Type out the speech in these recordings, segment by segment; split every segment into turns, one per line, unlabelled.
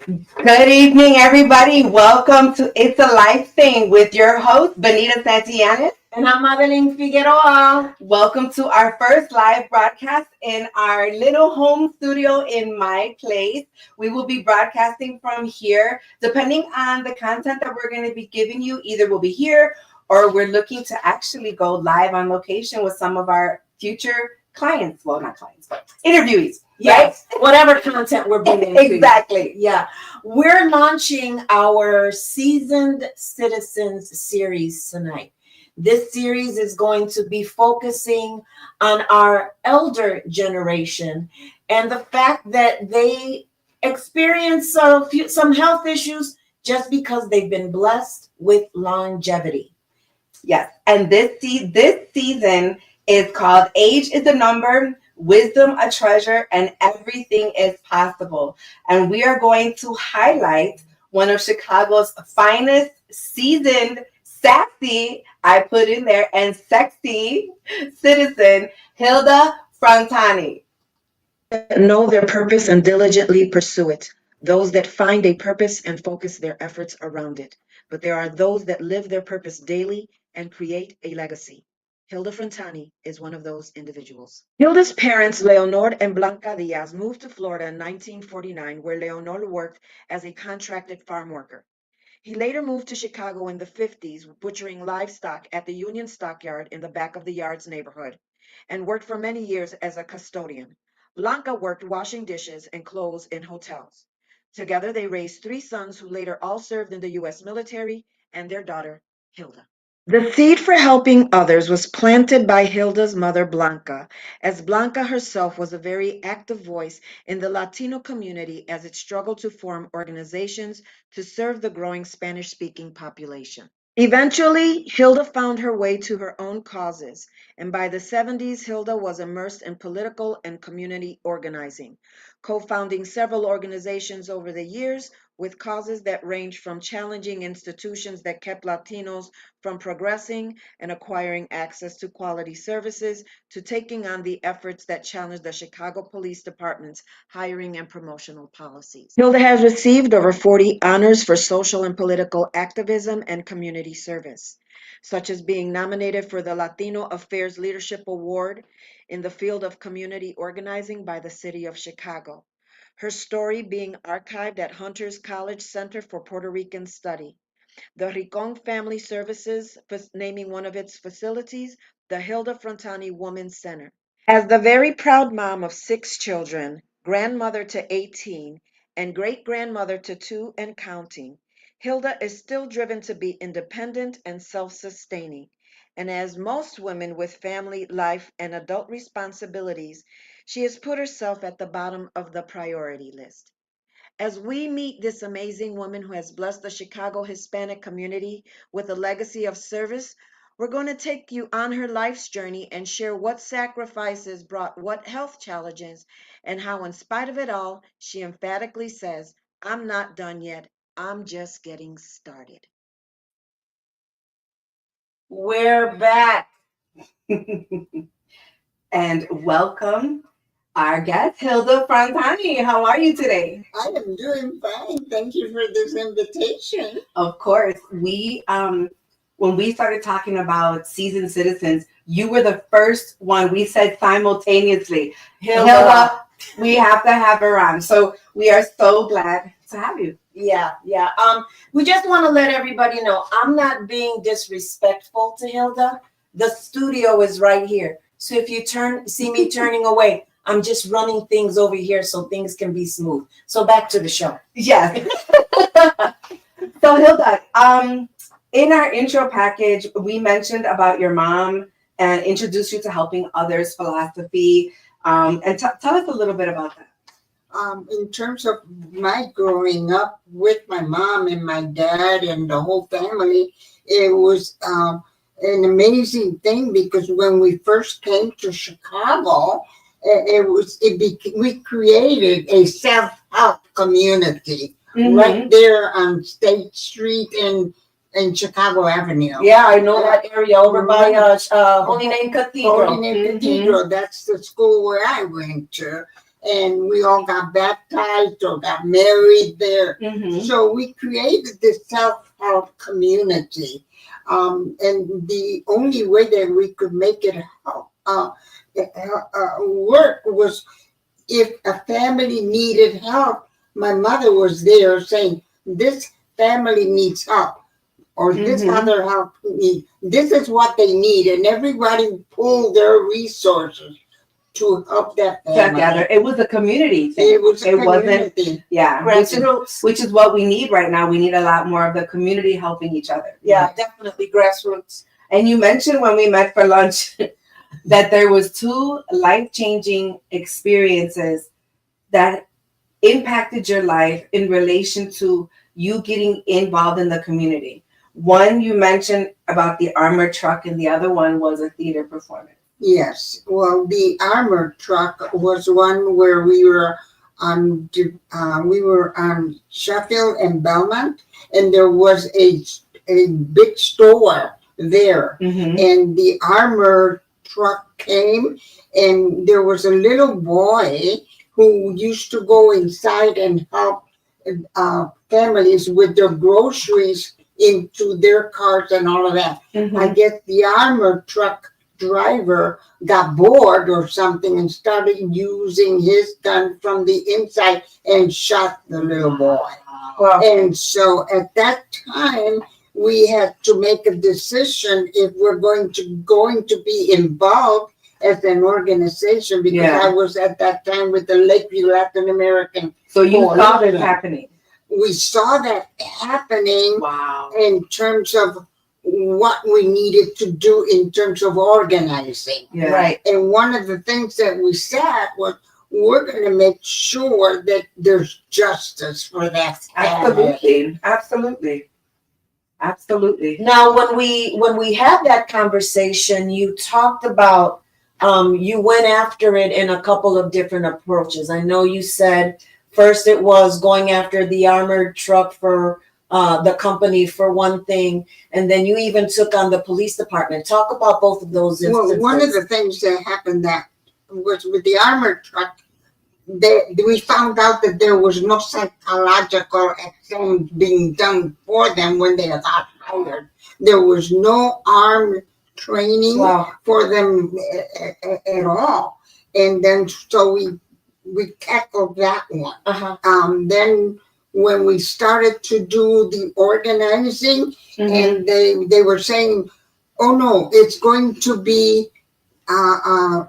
Good evening, everybody. Welcome to It's a Life Thing with your host, Benita Santillanes.
And I'm Madeline Figueroa.
Welcome to our first live broadcast in our little home studio in my place. We will be broadcasting from here. Depending on the content that we're going to be giving you, either we'll be here or we're looking to actually go live on location with some of our future clients. Well, not clients, but interviewees.
Yes, right? Whatever content we're bringing.
Exactly.
Yeah. We're launching our Seasoned Citizens series tonight. This series is going to be focusing on our elder generation and the fact that they experience some health issues just because they've been blessed with longevity.
Yes, and this season is called Age is a Number, Wisdom a Treasure, and Everything is Possible. And we are going to highlight one of Chicago's finest, seasoned, sassy, I put in there, and sexy citizen, Hilda Frontany.
That know their purpose and diligently pursue it, those that find a purpose and focus their efforts around it. But there are those that live their purpose daily and create a legacy. Hilda Frontany is one of those individuals. Hilda's parents, Leonor and Blanca Diaz, moved to Florida in 1949, where Leonor worked as a contracted farm worker. He later moved to Chicago in the 50s, butchering livestock at the Union Stockyard in the back of the Yards neighborhood, and worked for many years as a custodian. Blanca worked washing dishes and clothes in hotels. Together, they raised three sons who later all served in the U.S. military and their daughter, Hilda. The seed for helping others was planted by Hilda's mother, Blanca, as Blanca herself was a very active voice in the Latino community as it struggled to form organizations to serve the growing Spanish-speaking population. Eventually, Hilda found her way to her own causes, and by the 70s, Hilda was immersed in political and community organizing, co-founding several organizations over the years with causes that ranged from challenging institutions that kept Latinos from progressing and acquiring access to quality services to taking on the efforts that challenged the Chicago Police Department's hiring and promotional policies. Hilda has received over 40 honors for social and political activism and community service, such as being nominated for the Latino Affairs Leadership Award in the field of community organizing by the City of Chicago. Her story being archived at Hunter's College Center for Puerto Rican Study. The Ricon Family Services naming one of its facilities the Hilda Frontany Women's Center. As the very proud mom of 6 children, grandmother to 18, and great-grandmother to 2 and counting, Hilda is still driven to be independent and self-sustaining. And as most women with family, life, and adult responsibilities, she has put herself at the bottom of the priority list. As we meet this amazing woman who has blessed the Chicago Hispanic community with a legacy of service, we're going to take you on her life's journey and share what sacrifices brought what health challenges and how, in spite of it all, she emphatically says, I'm not done yet. I'm just getting started.
We're back.
And welcome our guest, Hilda Frontany. How are you today?
I am doing fine. Thank you for this invitation.
Of course, when we started talking about seasoned citizens, you were the first one. We said simultaneously, Hilda, we have to have her on. So we are so glad to have you.
Yeah. We just want to let everybody know I'm not being disrespectful to Hilda. The studio is right here. So if you see me turning away, I'm just running things over here so things can be smooth. So back to the show.
Yes. So Hilda, in our intro package, we mentioned about your mom and introduced you to helping others philosophy. And tell us a little bit about that.
In terms of my growing up with my mom and my dad and the whole family, it was an amazing thing because when we first came to Chicago, we created a self-help community right there on State Street in Chicago Avenue.
Yeah, I know that area over by Holy Name Cathedral.
Holy Name Cathedral. That's the school where I went to. and we all got baptized or got married there.
Mm-hmm.
So we created this self-help community. And the only way that we could make it work was if a family needed help. My mother was there saying, this family needs help, or this
Mm-hmm.
other help need. This is what they need, and everybody pulled their resources to help that family.
Together. It was a community thing.
It was a
It wasn't,
community.
yeah.
Grassroots.
Which is what we need right now. We need a lot more of the community helping each other.
Yeah, definitely grassroots.
And you mentioned when we met for lunch that there was two life-changing experiences that impacted your life in relation to you getting involved in the community. One you mentioned about the armored truck, and the other one was a theater performance.
Yes. Well, the armored truck was one where we were on Sheffield and Belmont, and there was a big store there,
Mm-hmm.
and the armored truck came, and there was a little boy who used to go inside and help families with their groceries into their cars and all of that.
Mm-hmm.
I guess the armored truck driver got bored or something and started using his gun from the inside and shot the little boy.
Wow.
And so at that time, we had to make a decision if we're going to be involved as an organization, because
Yeah.
I was at that time with the Lakeview Latin American.
So you
Coalition.
saw this happening.
We saw that happening
Wow.
in terms of what we needed to do in terms of organizing.
Yeah.
Right.
And one of the things that we said was, we're going to make sure that there's justice for that family.
Absolutely. Absolutely. Absolutely.
Now, when we had that conversation, you talked about you went after it in a couple of different approaches. I know you said first it was going after the armored truck for the company for one thing, and then you even took on the police department. Talk about both of those instances.
Well, one of the things that happened that was with the armored truck, we found out that there was no psychological exam being done for them when they got hired. There was no armed training
Wow.
for them at all. And then so we tackled that one.
Uh-huh.
Then when we started to do the organizing,
Mhm.
and they were saying, oh no, it's going to be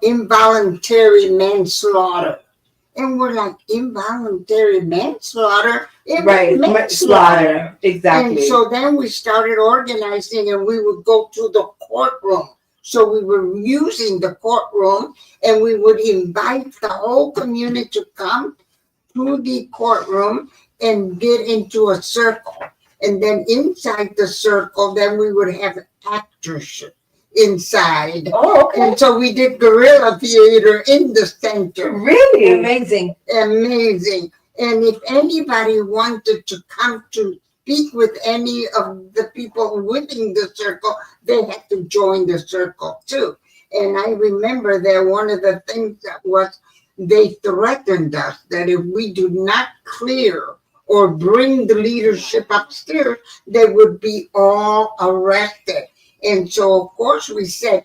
involuntary manslaughter. And we're like, involuntary manslaughter? It was
Right.
manslaughter.
Slaughter. Exactly.
And so then we started organizing, and we would go to the courtroom. So we were using the courtroom, and we would invite the whole community to come to the courtroom and get into a circle. And then inside the circle, then we would have actors inside.
Oh, okay.
And so we did guerrilla theater in the center.
Really?
Amazing.
Amazing. And if anybody wanted to come to speak with any of the people within the circle, they had to join the circle too. And I remember that one of the things that was, they threatened us that if we do not clear or bring the leadership upstairs, they would be all arrested. And so, of course, we said,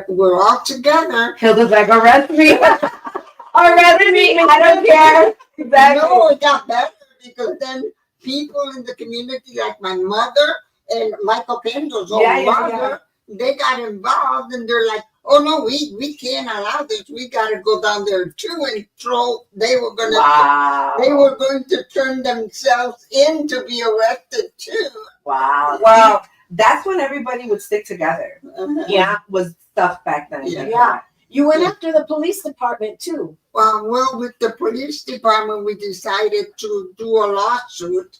we're all together.
Hilda's like, arrest me. Arrest me. I don't care. Exactly.
No, it got better, because then people in the community, like my mother and Michael Pendo's old mother, they got involved, and they're like, oh no, we can't allow this. We got to go down there too and throw. They were going to turn themselves in to be arrested too.
Wow.
Wow.
That's when everybody would stick together.
Yeah.
Was stuff back then.
Yeah.
Yeah. You went after the police department too.
Well, with the police department, we decided to do a lawsuit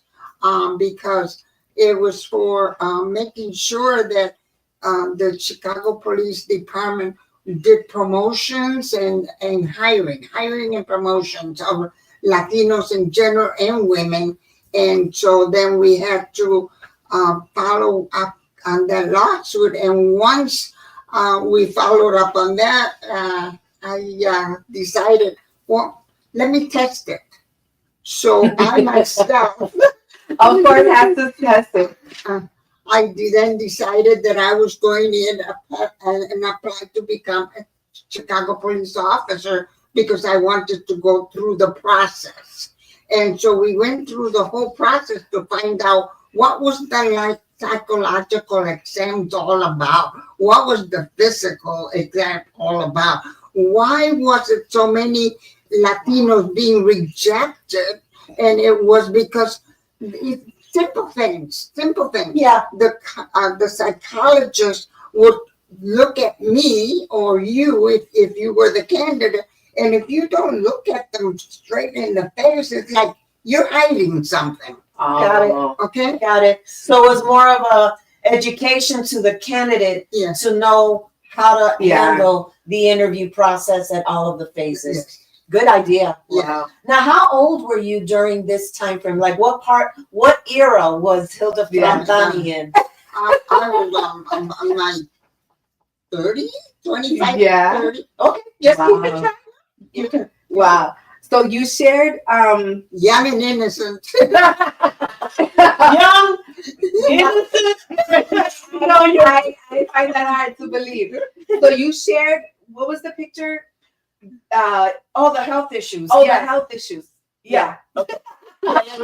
because it was for making sure that the Chicago Police Department did promotions and hiring and promotions of Latinos in general and women. And so then we had to follow up on that lawsuit. And once we followed up on that, I decided, well, let me test it. So I myself,
Of course, have to test it.
I then decided that I was going in and applied to become a Chicago police officer because I wanted to go through the process. And so we went through the whole process to find out what was the like psychological exams all about? What was the physical exam all about? Why was it so many Latinos being rejected? And it was because it, simple things, simple things.
Yeah.
The psychologist would look at me or you if you were the candidate, and if you don't look at them straight in the face, it's like you're hiding something.
Got it.
Okay?
Got it. So it was more of a education to the candidate
Yes.
to know how to
Yeah.
handle the interview process at all of the phases.
Yes.
Good idea.
Yeah.
Now, how old were you during this time frame? Like, what era was Hilda
Yeah.
Frontany in?
I was on my 30, 25,
Yeah.
30.
Okay, just keep it
Wow.
track. You can.
Wow. So you shared
Young and innocent.
Young, innocent.
I find that hard to believe. So you shared, what was the picture?
Oh, the health issues.
Oh,
Yeah.
the health issues.
Yeah.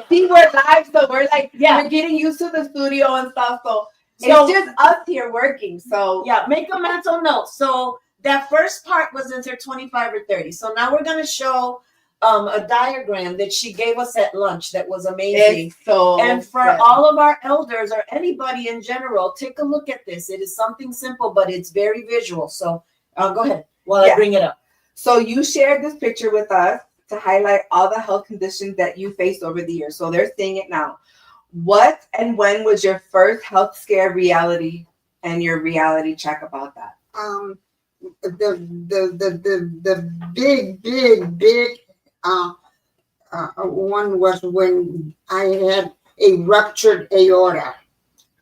See, we're live, so we're like,
Yeah.
we're getting used to the studio and stuff. So
So-
it's just us here working. So
Yeah, make a mental note. So that first part was until 25 or 30. So now we're gonna show a diagram that she gave us at lunch that was amazing.
it's so
And for
good.
all of our elders or anybody in general, take a look at this. It is something simple, but it's very visual. So go ahead while
Yeah.
I bring it up.
So you shared this picture with us to highlight all the health conditions that you faced over the years. So they're seeing it now. What and when was your first health scare reality and your reality check about that?
The big one was when I had a ruptured aorta.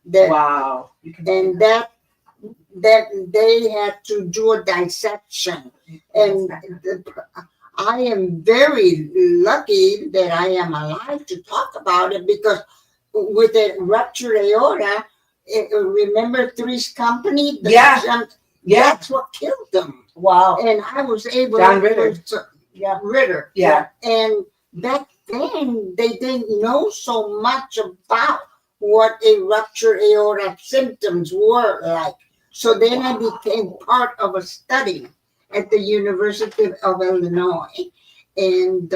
Wow.
And that they had to do a dissection, and I am very lucky that I am alive to talk about it because with a ruptured aorta, remember Three's Company?
Yeah.
That's what killed them.
Wow.
And I was able
John Ritter.
Yeah.
Ritter.
Yeah.
And back then they didn't know so much about what a ruptured aorta symptoms were like. So then I became part of a study at the University of Illinois. And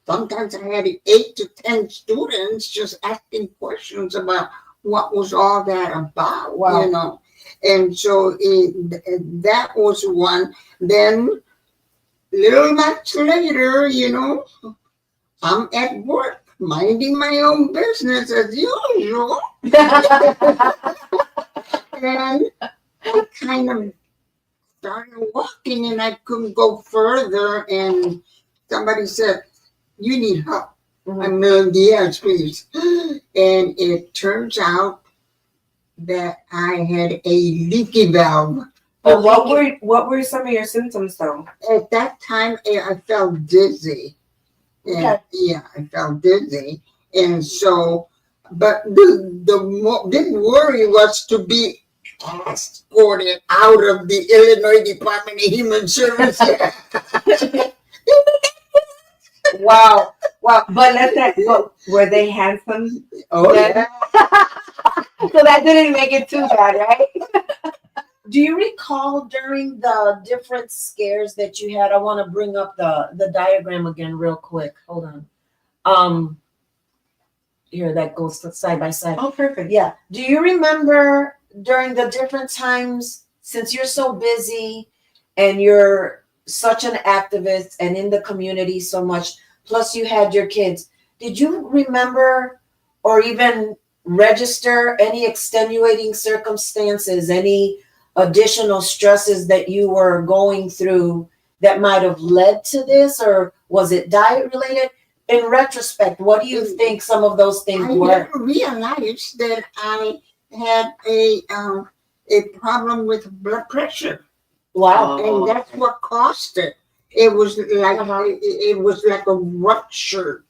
sometimes I had 8 to 10 students just asking questions about what was all that about,
Wow.
you know. And so that was one. Then little much later, you know, I'm at work, minding my own business as usual. And I kind of started walking and I couldn't go further. And somebody said, "You need help." I'm like, "Yes, please." And it turns out that I had a leaky valve.
But what were some of your symptoms though?
At that time, I felt dizzy. And,
Okay.
yeah, I felt dizzy. And so, but the big worry was to be escorted out of the Illinois Department of Human Services.
Wow.
Well, but were they handsome?
Oh, yeah.
So that didn't make it too bad, right?
Do you recall during the different scares that you had? I want to bring up the diagram again real quick. Hold on. Here, that goes side by side.
Oh, perfect.
Yeah. Do you remember during the different times, since you're so busy and you're such an activist and in the community so much, plus you had your kids, did you remember or even register any extenuating circumstances, any additional stresses that you were going through that might have led to this, or was it diet related? In retrospect, what do you think some of those things
I
were?
never realized that I had a problem with blood pressure.
Wow.
Oh.
And that's what caused it. It was like
Uh-huh.
it was like a rupture.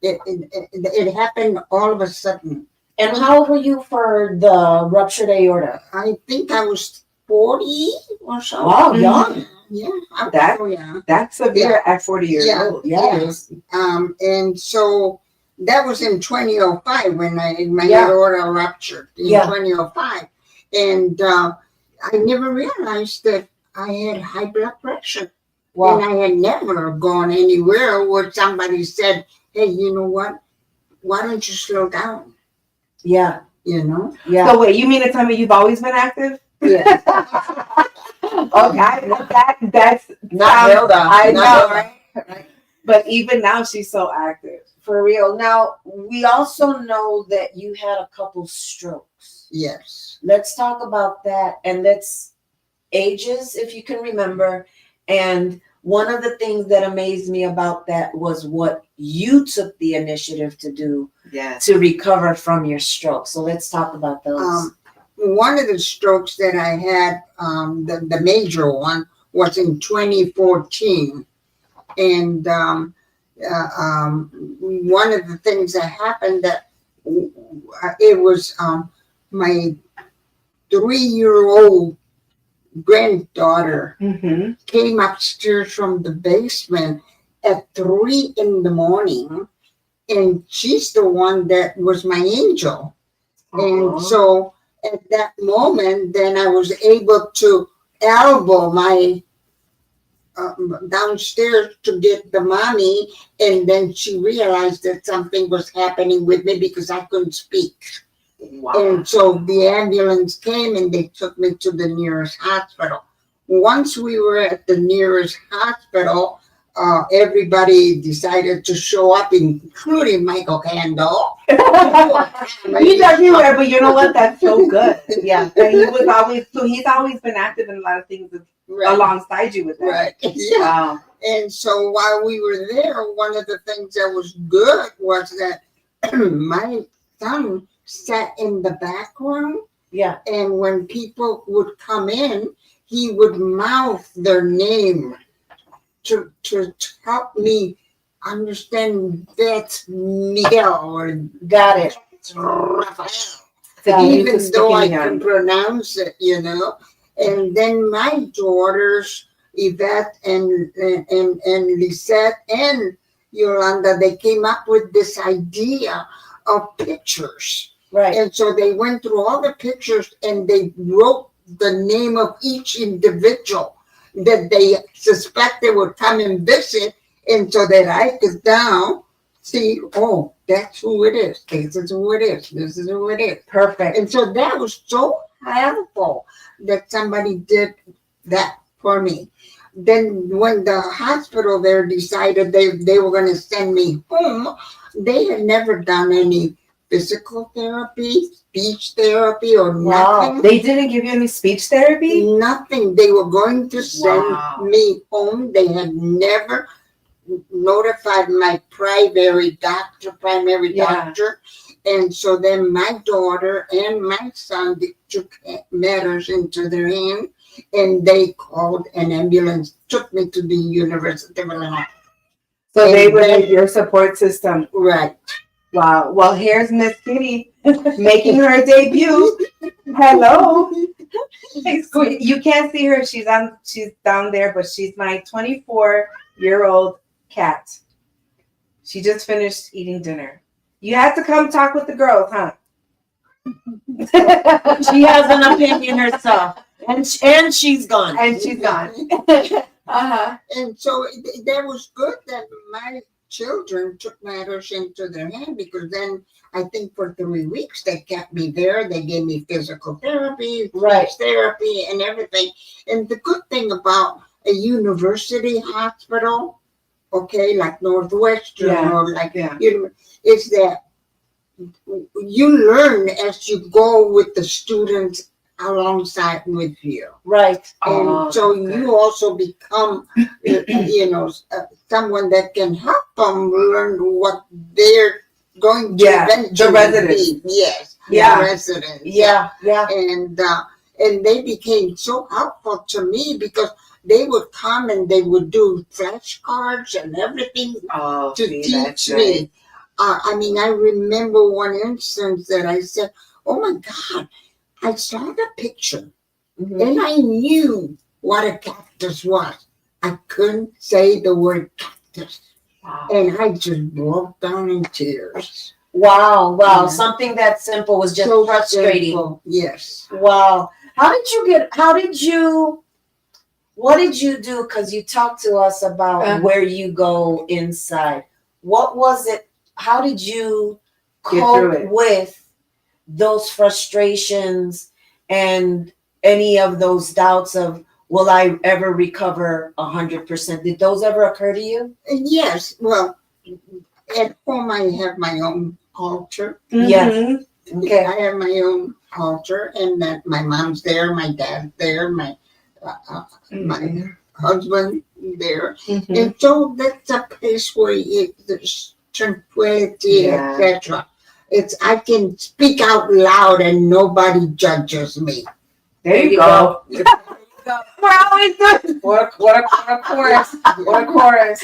It happened all of a sudden.
And how old were you for the ruptured aorta?
I think I was 40 or so.
Wow, young.
Yeah, I was
That-
so young.
That's severe at 40 years
Yeah.
old.
Yes.
And so that was in 2005 when my
Yeah.
aorta ruptured in
Yeah.
2005, and I never realized that I had high blood pressure,
Wow.
and I had never gone anywhere where somebody said, "Hey, you know what? Why don't you slow down?"
Yeah.
You know?
Yeah.
So wait, you mean to tell me you've always been active?
Yeah.
Okay, that's
Not Hilda.
I
Not
know,
Hilda.
right? But even now, she's so active.
For real. Now, we also know that you had a couple strokes.
Yes.
Let's talk about that, and let's ages, if you can remember. And one of the things that amazed me about that was what you took the initiative to do
Yes.
to recover from your stroke. So let's talk about those.
One of the strokes that I had, the major one, was in 2014. And one of the things that happened that it was my 3-year-old granddaughter
Mm-hmm.
came upstairs from the basement at 3 in the morning. And she's the one that was my angel. And so at that moment, then I was able to elbow my downstairs to get the mommy, and then she realized that something was happening with me because I couldn't speak.
Wow.
And so the ambulance came and they took me to the nearest hospital. Once we were at the nearest hospital, everybody decided to show up, including Michael Candle.
He's everywhere, but you know what? That's so good. Yeah, and he's always been active in a lot of things alongside you with that.
Right. Yeah.
Wow.
And so while we were there, one of the things that was good was that my son sat in the back room,
Yeah.
and when people would come in, he would mouth their name to help me understand that's Miguel or
Got it.
Rafael.
So you
Even
could speak
though I
in
can pronounce it, you know. And then my daughters, Yvette and Lisette and Yolanda, they came up with this idea of pictures.
Right.
And so they went through all the pictures and they wrote the name of each individual that they suspected would come and visit. And so that I could now see, oh, that's who it is. This is who it is. This is who it is.
Perfect.
And so that was so helpful that somebody did that for me. Then when the hospital there decided they were going to send me home, they had never done any physical therapy, speech therapy, or nothing.
They didn't give you any speech therapy?
Nothing. They were going to send
Wow.
me home. They had never notified my primary doctor. And so then my daughter and my son took matters into their hand, and they called an ambulance, took me to the University of Illinois.
So they
And
were
then-
your support system.
Right.
Wow. Well, here's Miss Kitty making her debut. Hello. You can't see her. She's down there, but she's my 24-year-old cat. She just finished eating dinner. You had to come talk with the girls, huh?
She has an opinion herself, and she's gone.
And she's gone. Uh-huh.
And so that was good that my children took matters into their hand, because then I think for 3 weeks they kept me there. They gave me physical therapy,
Right.
speech therapy, and everything. And the good thing about a university hospital, okay, like Northwestern
Yeah.
or like
Yeah.
is that you learn as you go with the students alongside with you.
Right.
And
Oh,
so
that's good.
you also become, someone that can help them learn what they're going to eventually
the residents.
be. Yes,
Yeah.
the residents.
Yeah. Yeah.
And they became so helpful to me because they would come and they would do flashcards and everything
Oh,
to
see,
teach
that's
me.
nice.
I mean, I remember one instance that I said, "Oh my God, I saw the picture
Mhm.
and I knew what a cactus was. I couldn't say the word cactus.
Wow.
And I just broke down in tears.
Wow.
Yeah.
Something that simple was just
So
frustrating.
simple. Yes.
Wow. What did you do? Because you talked to us about where you go inside. What was it? How did you
Get through
cope
it.
with those frustrations and any of those doubts of, will I ever recover 100%? Did those ever occur to you?
And yes. Well, at home I have my own altar.
Yes.
Mhm.
Okay.
I have my own altar, and that my mom's there, my dad's there, my
Mhm.
husband there,
Mhm.
and so that's a place where there's tranquility,
Yeah.
etc. It's I can speak out loud and nobody judges me.
There you go. We're always good. What a chorus. What a chorus.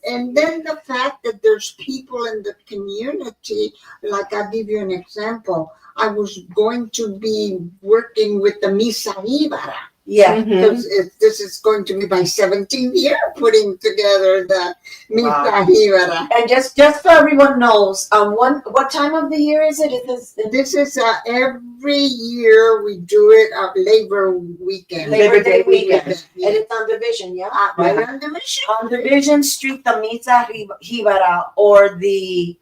And then the fact that there's people in the community, like I'll give you an example. I was going to be working with the Misa Ibara.
Yeah.
Mhm.
Because this is going to be my 17th year putting together the Misa
Wow.
Ibara.
And just so everyone knows, what time of the year is it?
This is every year we do it Labor weekend.
Labor Day weekend.
weekend.
And it's on Division, yeah?
Right on the mission.
On Division Street, the Misa Jibara, or the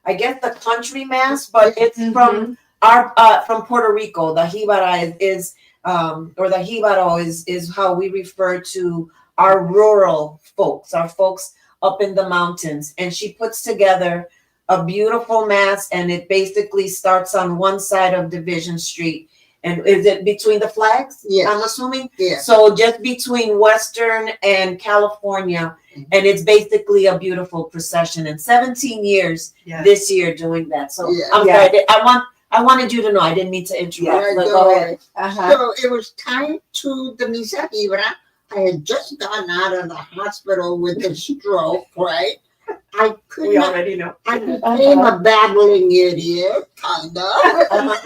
I guess the country mass, but it's from from Puerto Rico. The Jibara is or the Jibaro is how we refer to our rural folks, our folks up in the mountains. And she puts together a beautiful mass, and it basically starts on one side of Division Street. And is it between the flags?
Yes.
I'm assuming.
Yes.
So just between Western and California, and it's basically a beautiful procession. And 17 years this year doing that. So I'm sorry. I wanted you to know. I didn't mean to interrupt.
Yeah,
But go ahead.
So it was time to the Misa Ibra. I had just gotten out of the hospital with a stroke, right? I could
We
not.
already know.
I became a babbling idiot, kind of.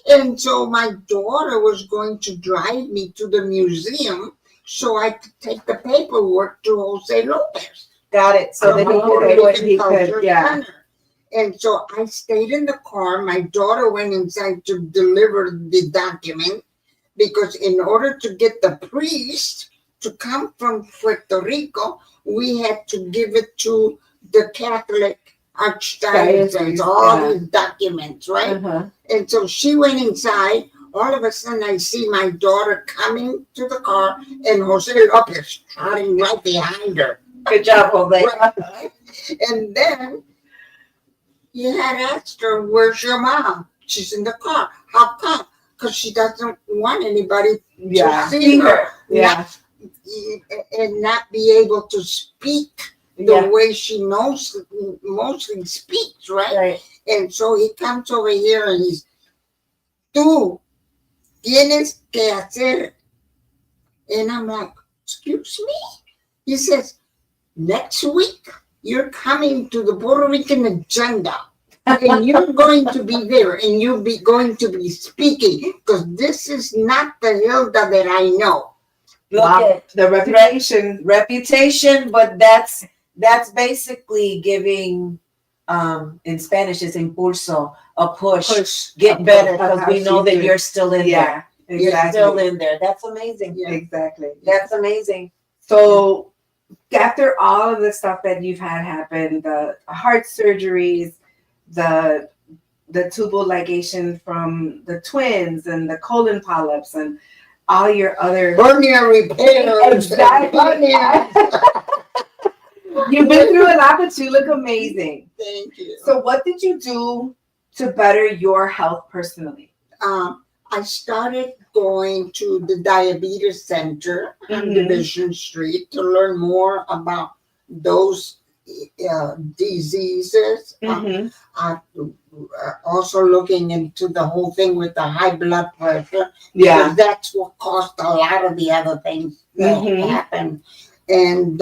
And so my daughter was going to drive me to the museum so I could take the paperwork to Jose Lopez.
Got it. So then
he could, yeah.
And so I stayed in the car. My daughter went inside to deliver the document because in order to get the priest to come from Puerto Rico, we had to give it to the Catholic Archdiocese, all these documents, right? And so she went inside. All of a sudden, I see my daughter coming to the car and Jose Lopez trotting right behind her.
Good job, Jose.
Right. And then you had asked her, "Where's your mom?" She's in the car. How come? Because she doesn't want anybody to see her.
Yeah.
And not be able to speak the way she mostly speaks, right? And so he comes over here and he's, "Tú tienes que hacer." And I'm like, "Excuse me?" He says, "Next week, you're coming to the Puerto Rican agenda. And you're going to be there and you'll be going to be speaking because this is not the Hilda that I know."
Look at
the
reputation, but that's basically giving in Spanish is impulso, a push. Get better, because we know that you're still in there.
Exactly.
You're still in there. That's amazing.
Yeah.
Exactly.
That's amazing.
So after all of the stuff that you've had happen, the heart surgeries, the tubal ligation from the twins and the colon polyps and all your other
hernia repairs.
Exactly. You've been through a lot, but you look amazing.
Thank you.
So what did you do to better your health personally?
I started going to the diabetes center on Division Street to learn more about those diseases.
Mm-hmm.
Uh, Also looking into the whole thing with the high blood pressure,
Yeah.
because that's what caused a lot of the other things that
Mm-hmm.
happened. And and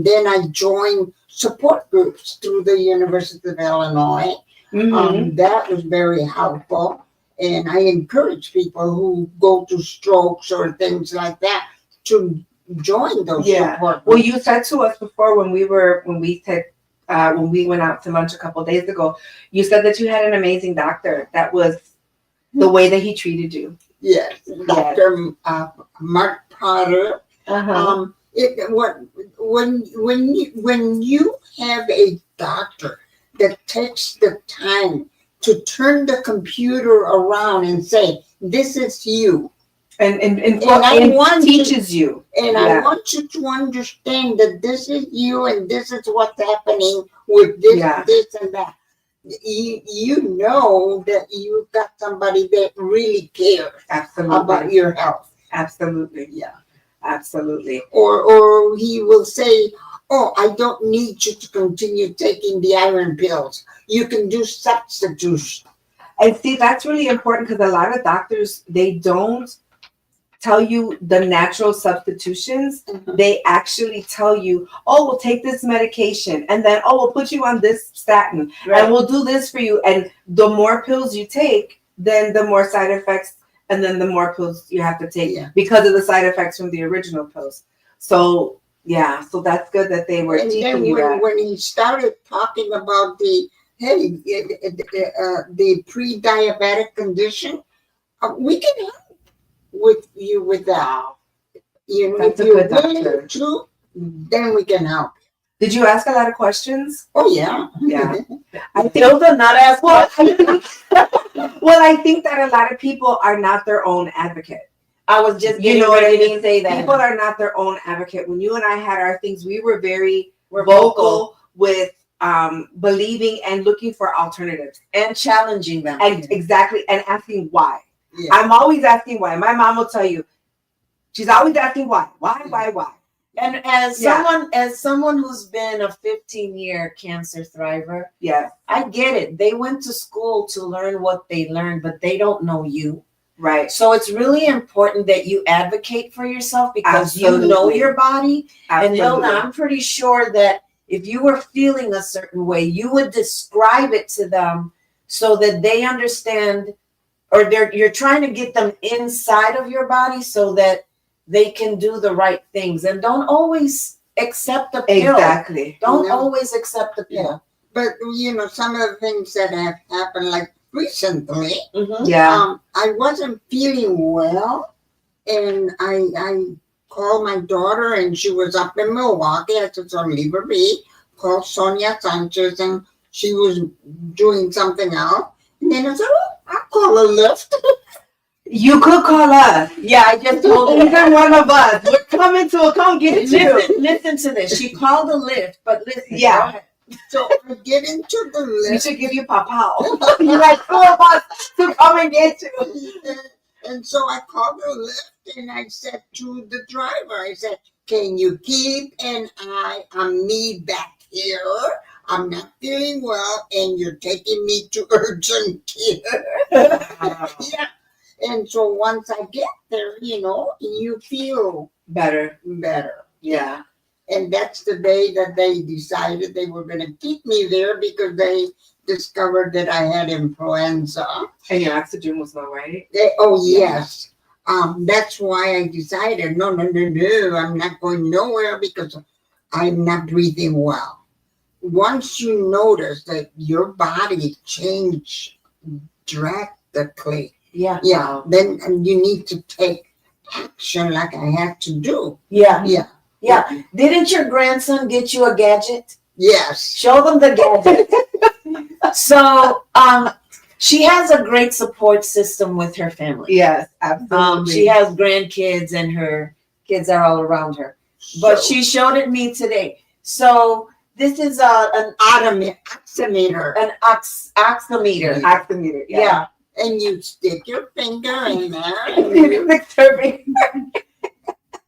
then I joined support groups through the University of Illinois.
Mm-hmm.
That was very helpful. And I encourage people who go through strokes or things like that to join those
Yeah.
support
Well,
groups.
you said to us before when we went out to lunch a couple days ago, you said that you had an amazing doctor. That was the way that he treated you.
Yes, Dr. Mark Potter.
Uh-huh.
When you have a doctor that takes the time to turn the computer around and say, "This is you,"
And teaches you.
and I want you to understand that this is you, and this is what's happening with this, this, and that. You know that you've got somebody that really cares about your health.
Absolutely. Yeah. Absolutely.
Or he will say, "Oh, I don't need you to continue taking the iron pills. You can do substitution."
And see, that's really important because a lot of doctors, they don't tell you the natural substitutions.
Mhm.
They actually tell you, "Oh, we'll take this medication, and then we'll put you on this statin, and we'll do this for you." And the more pills you take, then the more side effects, and then the more pills you have to take because of the side effects from the original pills. So yeah, so that's good that they were
And
teaching
then
you that.
when he started talking about the pre-diabetic condition, we can help with you with that.
Wow,
You know,
that's
if
a
you're
good
willing
doctor.
to, then we can help.
Did you ask a lot of questions?
Oh yeah.
Yeah.
I Hilda not ask
Well,
questions.
I think that a lot of people are not their own advocate.
I was just
You
getting
know what I
ready
mean?
to say that.
People are not their own advocate. When you and I had our things, we were very
We're
vocal with believing and looking for alternatives
and challenging them.
and exactly and asking why.
Yeah.
I'm always asking why. My mom will tell you, she's always asking why. Why?
And as someone who's been a 15-year cancer thriver,
Yes.
I get it. They went to school to learn what they learned, but they don't know you.
Right.
So it's really important that you advocate for yourself because you know
Absolutely.
your body.
Absolutely.
And Hilda, I'm pretty sure that if you were feeling a certain way, you would describe it to them so that they understand, or you're trying to get them inside of your body so that they can do the right things. And don't always accept the pill.
Exactly.
Don't always accept the pill.
Yeah. But you know, some of the things that have happened, like recently,
Mm-hmm.
Yeah.
I wasn't feeling well, and I called my daughter, and she was up in Milwaukee. I said, "So leave her be." Called Sonia Sanchez, and she was doing something else. And then I said, "Oh, I'll call a Lyft."
You could call us.
Yeah, I just told you.
Either one of us. We're coming to come get you.
Listen to this. She called a Lyft, but listen.
Yeah.
Go ahead.
So I get into the
We
Lyft.
should give you papa. You like 2 of us to come and get you.
And so I called the Lyft, and I said to the driver, I said, "Can you keep an eye on me back here? I'm not feeling well, and you're taking me to urgent care." Yeah. And so once I get there, you know, you feel
Better.
better.
Yeah.
And that's the day that they decided they were going to keep me there because they discovered that I had influenza.
And your oxygen was low, right?
Yes. That's why I decided, no, I'm not going nowhere because I'm not breathing well. Once you notice that your body changed drastically,
Yeah.
then you need to take action like I had to do.
Yeah.
Yeah.
Didn't your grandson get you a gadget?
Yes.
Show them the gadget. So, she has a great support system with her family.
Yes, absolutely.
She has grandkids and her kids are all around her. But she showed it me today. So this is an
oximeter.
An oximeter.
Oximeter.
Yeah.
And you stick your finger in there,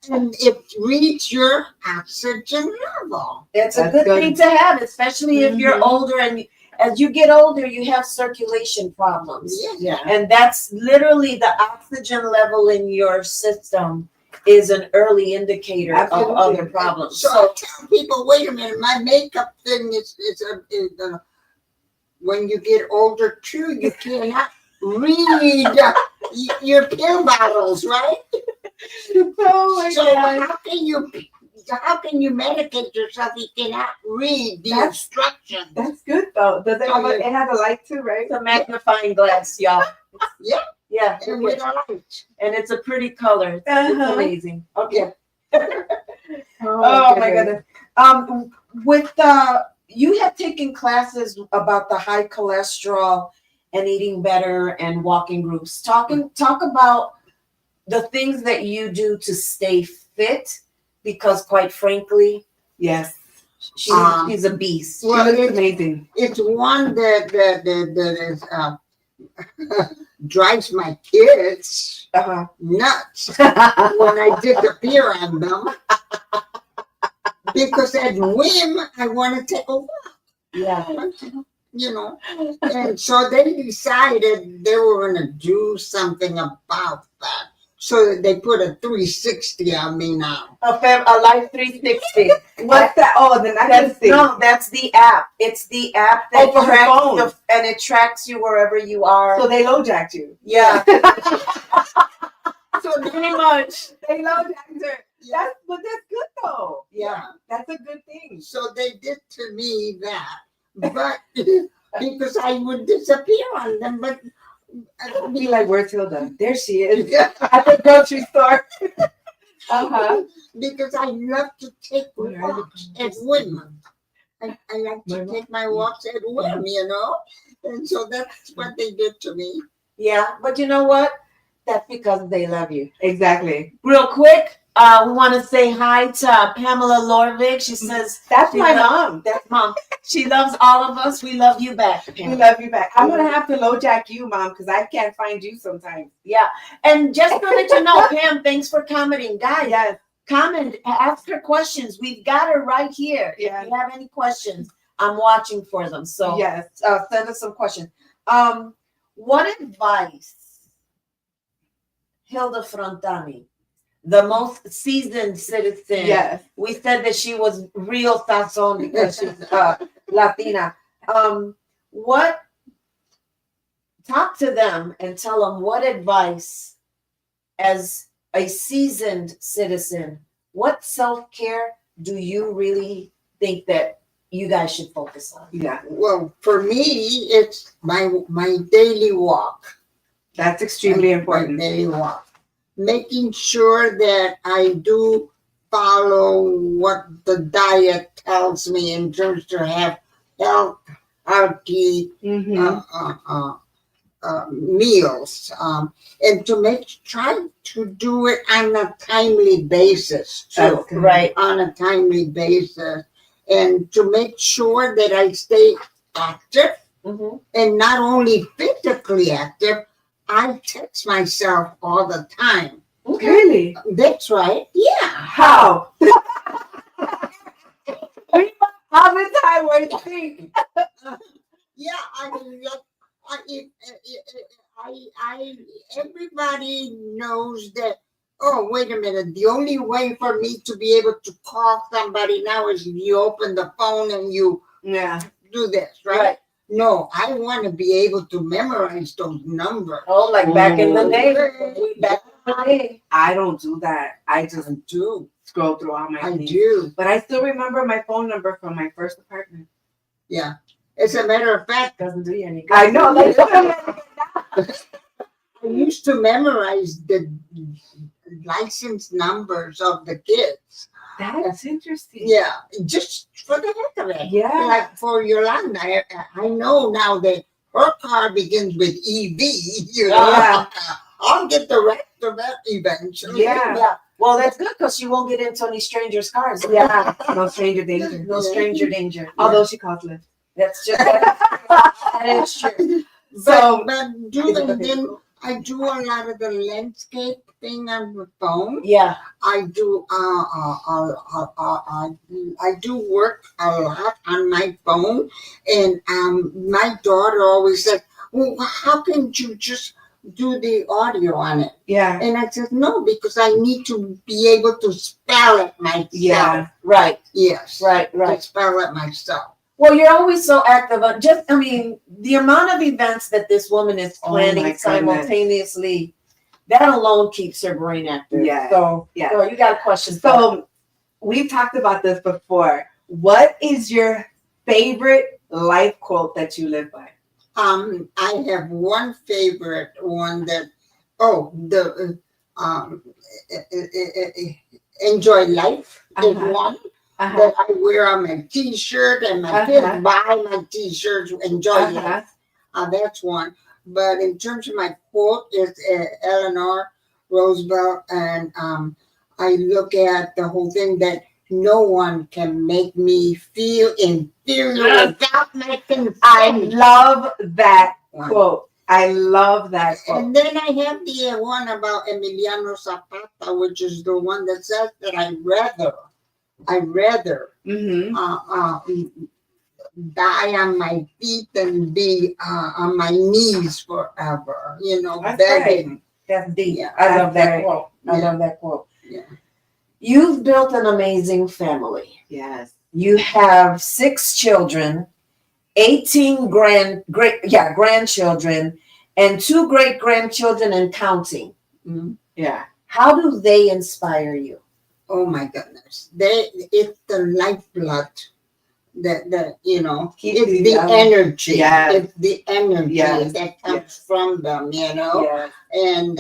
and it reads your oxygen all.
It's a
That's
good
good.
thing to have, especially if you're
Mhm.
older, and as you get older, you have circulation problems.
Yeah.
And that's literally the oxygen level in your system is an early indicator of
Absolutely.
other problems.
So I tell people, wait a minute, my makeup thing is when you get older too, you cannot read your pill bottles, right?
Oh my
So
God.
how can you medicate yourself? You cannot read the
That's-
instructions.
That's good though. Does it have it has a light too, right?
It's a magnifying glass, y'all.
Yeah.
Yeah.
And with a light.
And it's a pretty color. It's
Uh-huh.
amazing. Okay.
Oh
my goodness. With you have taken classes about the high cholesterol and eating better and walking groups. Talk about the things that you do to stay fit, because quite frankly,
Yes.
she's a beast.
Well,
She looks amazing.
It's one that is drives my kids
Uh-huh.
nuts when I disappear on them because at whim I want to take a walk.
Yeah.
You know, and so they decided they were going to do something about that. So they put a 360 on me now.
A Life 360.
What's that? Oh, the necklace thing.
No, that's the app. It's the app that
Oh, for her
tracks
phone.
and it tracks you wherever you are.
So they low jacked you.
Yeah.
So
Pretty
now,
much. They low jacked her.
yeah,
But that's good though.
yeah.
That's a good thing.
So they did to me that, but because I would disappear on them, but
Be like, where's Hilda? There she is
yeah,
at the grocery store. Uh-huh.
because I love to take walks at whim. I like to take my walks at whim, you know, and so that's what they did to me.
Yeah. But you know what? That's because they love you.
Exactly.
Real quick, we want to say hi to Pamela Lorvig. She says,
That's
she
my
loves-
mom.
That's mom. She loves all of us. We love you back,
We
Pamela.
love you back. I'm gonna have to low jack you, Mom, because I can't find you sometimes.
Yeah. And just to let you know, Pam, thanks for commenting. Guys,
Yes.
comment, ask her questions. We've got her right here.
Yeah.
If you have any questions, I'm watching for them. So
Yes.
send us some questions. What advice, Hilda Frontany, the most seasoned citizen?
Yes.
We said that she was real sazon because she's Latina. What? Talk to them and tell them what advice, as a seasoned citizen, what self-care do you really think that you guys should focus on?
Yeah.
Well, for me, it's my daily walk.
That's extremely important.
My daily walk. Making sure that I do follow what the diet tells me in terms to have health, healthy
Mm-hmm.
meals, and to try to do it on a timely basis too.
That's good.
Right.
On a timely basis, and to make sure that I stay active,
Mm-hmm.
and not only physically active. I text myself all the time.
Okay.
Really?
That's right. Yeah.
How? How many times were you think?
Yeah. I mean, like, I everybody knows that. Oh, wait a minute. The only way for me to be able to call somebody now is if you open the phone and you
Yeah.
do this, right?
Right.
No, I want to be able to memorize those numbers.
Oh, like back in the day.
Back
in the day.
I don't do that. I just
I do.
scroll through all my
I
things.
do.
But I still remember my phone number from my first apartment.
Yeah. As a matter of fact,
Doesn't do you any good.
I know. Like,
I used to memorize the license numbers of the kids.
that's interesting.
Yeah, just for the heck of it.
Yeah.
Like for Yolanda, I know now that her car begins with EV. You know,
Yeah.
I'll get the rest of that eventually.
Yeah.
Yeah. Well, that's good because she won't get into any strangers' cars.
Yeah. No stranger danger.
No stranger danger.
Although she calls Lyft.
That's just that is true.
So
But doing then I do a lot of the landscape thing on the phone.
Yeah.
I do I do work a lot on my phone, and my daughter always says, "Well, how can you just do the audio on it?"
Yeah.
And I said, "No, because I need to be able to spell it myself."
Yeah.
Right.
Yes.
Right.
To
Right.
spell it myself.
Well, you're always so active. I mean, the amount of events that this woman is
Oh my
planning
goodness.
simultaneously, that alone keeps her brain active.
Yeah.
So,
Yeah.
so you got a question?
So we've talked about this before. What is your favorite life quote that you live by?
I have one favorite one that, oh, the enjoy life is one that I wear on my T-shirt, and my kids buy my T-shirts. Enjoy life. That's one. But in terms of my quote, it's Eleanor Roosevelt, and I look at the whole thing that no one can make me feel inferior without making
I
fun.
love that quote. I love that quote.
And then I have the one about Emiliano Zapata, which is the one that says that I'd rather
Mm-hmm.
die on my feet than be on my knees forever. You know,
That's
begging.
right.
That's deep.
Yeah.
I love that
right.
quote. I
Yeah.
love that quote.
Yeah.
You've built an amazing family.
Yes.
You have 6 children, 18 grandchildren, and 2 great grandchildren and counting.
Mhm.
Yeah.
How do they inspire you?
Oh my goodness. It's the lifeblood that you know,
Keep
it's
you
the
young.
energy.
Yes.
It's the energy
Yes.
that comes
Yes.
from them, you know.
Yes.
And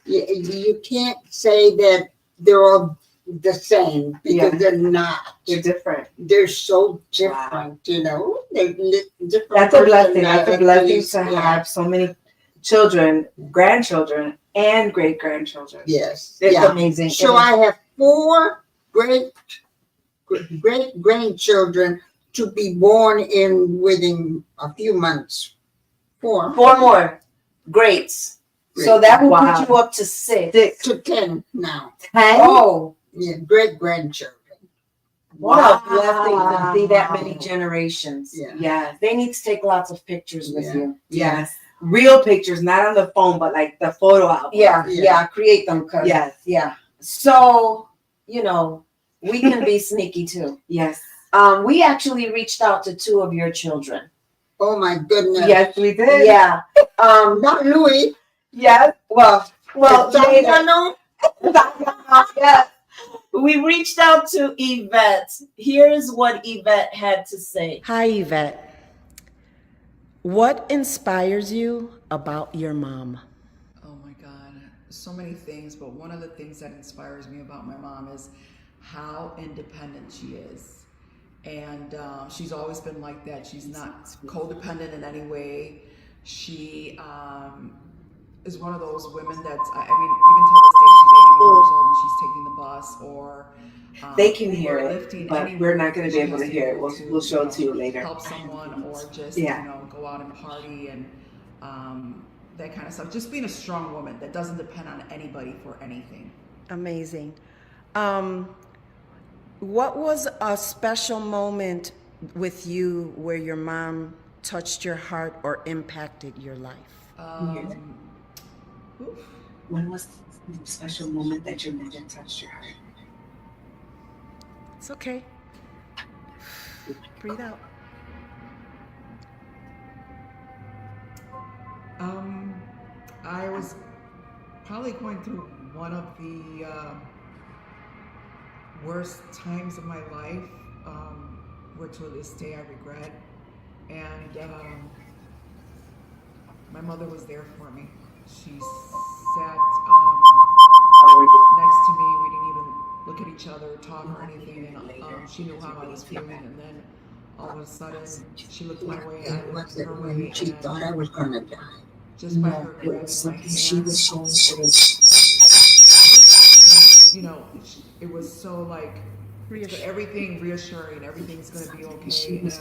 you can't say that they're all the same, because
Yeah.
they're not.
You're different.
They're so different, you know. They're different.
That's a blessing. That's a blessing
personalities.
to
Yeah.
have so many children, grandchildren, and great grandchildren.
Yes.
It's
Yeah.
amazing.
So I have 4 great grandchildren to be born in within a few months. 4.
4 more greats. So that will put you up to 6.
6
to 10 now.
10.
Oh,
Yeah, great grandchildren.
what a blessing to see that many generations.
Yeah.
Yes.
They need to take lots of pictures with
Yeah.
you.
Yes. Real pictures, not on the phone, but like the photo album.
Yeah,
Yeah.
yeah, create them.
Yes.
Yeah. So, you know, we can be sneaky too.
Yes.
We actually reached out to 2 of your children.
Oh my goodness.
Yes, we did.
Yeah.
Not Louis.
Yes. Well, later.
Sazon.
Yes.
We reached out to Yvette. Here's what Yvette had to say.
Hi, Yvette. What inspires you about your mom?
Oh my God, so many things, but one of the things that inspires me about my mom is how independent she is. And she's always been like that. She's not codependent in any way. She is one of those women that's, I mean, even till this day, she's 81 years old and she's taking the bus, or
They can hear
we're
it,
lifting
but
anywhere
we're not going to be
she
able to
is
hear it.
able
We'll show it to you
know,
later.
help someone, or just
Yeah.
you know, go out and party and that kind of stuff. Just being a strong woman that doesn't depend on anybody for anything.
Amazing. What was a special moment with you where your mom touched your heart or impacted your life?
Oof.
When was the special moment that your mother touched your heart?
It's okay. Breathe out.
I was probably going through one of the worst times of my life, where to this day I regret. And my mother was there for me. She sat next to me. We didn't even look at each other, talk or anything. And she knew how I was feeling. And then all of a sudden, she looked my way. I
It
looked
was
her
when
way.
she thought I was gonna die.
Just by her
It
grabbing
was
my
something she was
hand,
so
you know, it was so like So everything reassuring, everything's going to be okay. And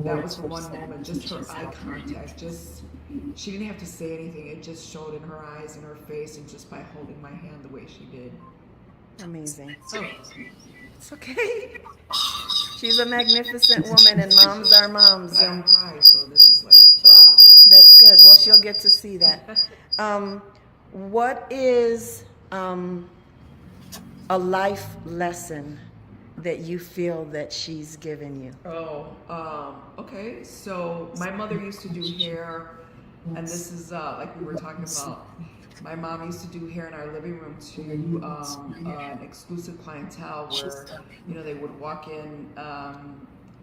that was the one moment, just her eye contact, just she didn't have to say anything. It just showed in her eyes and her face, and just by holding my hand the way she did.
Amazing.
Oh,
It's okay. She's a magnificent woman, and moms are moms.
I don't cry, so this is like, ah.
That's good. Well, she'll get to see that. What is a life lesson that you feel that she's given you?
Okay. So my mother used to do hair, and this is like we were talking about. My mom used to do hair in our living room to an exclusive clientele where, they would walk in.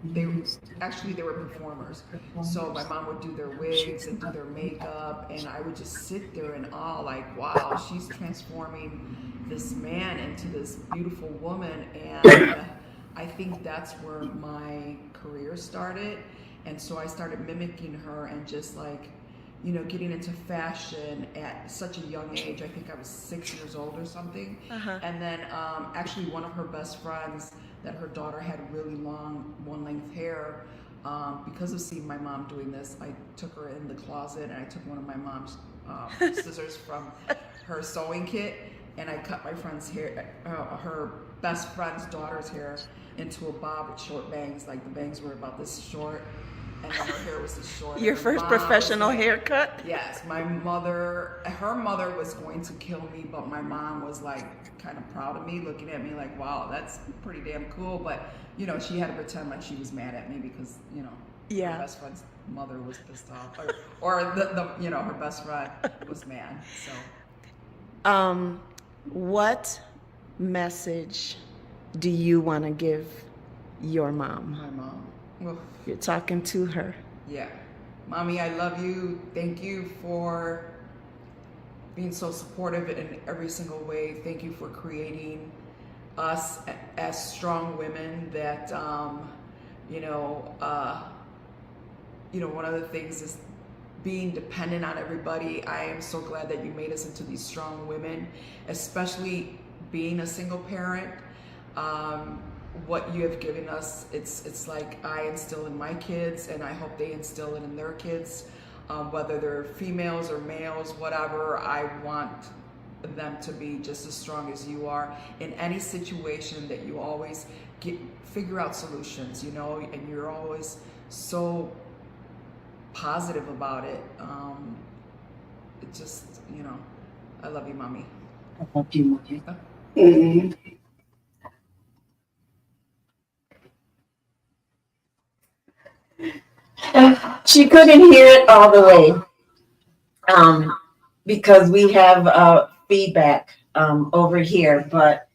They were performers, so my mom would do their wigs and do their makeup, and I would just sit there in awe, like, wow, she's transforming this man into this beautiful woman. And I think that's where my career started, and so I started mimicking her and just like, getting into fashion at such a young age. I think I was 6 years old or something. And then actually one of her best friends, that her daughter had really long one-length hair, because of seeing my mom doing this, I took her in the closet and I took one of my mom's scissors from her sewing kit, and I cut my friend's hair, her best friend's daughter's hair, into a bob with short bangs. Like the bangs were about this short, and then her hair was this short.
Your first professional haircut?
Yes, her mother was going to kill me, but my mom was like kind of proud of me, looking at me like, wow, that's pretty damn cool. But she had to pretend like she was mad at me because her best friend's mother was pissed off, or the her best friend was mad. So
what message do you want to give your mom?
my mom. Well,
You're talking to her.
yeah. Mommy, I love you. Thank you for being so supportive in every single way. Thank you for creating us as strong women that, one of the things is being dependent on everybody. I am so glad that you made us into these strong women, especially being a single parent. What you have given us, it's like I instill in my kids, and I hope they instill it in their kids, whether they're females or males, whatever. I want them to be just as strong as you are in any situation, that you always figure out solutions, and you're always so positive about it. It just, I love you, Mommy.
I love you, Mommy.
Mm-hmm.
She couldn't hear it all the way, because we have feedback over here. But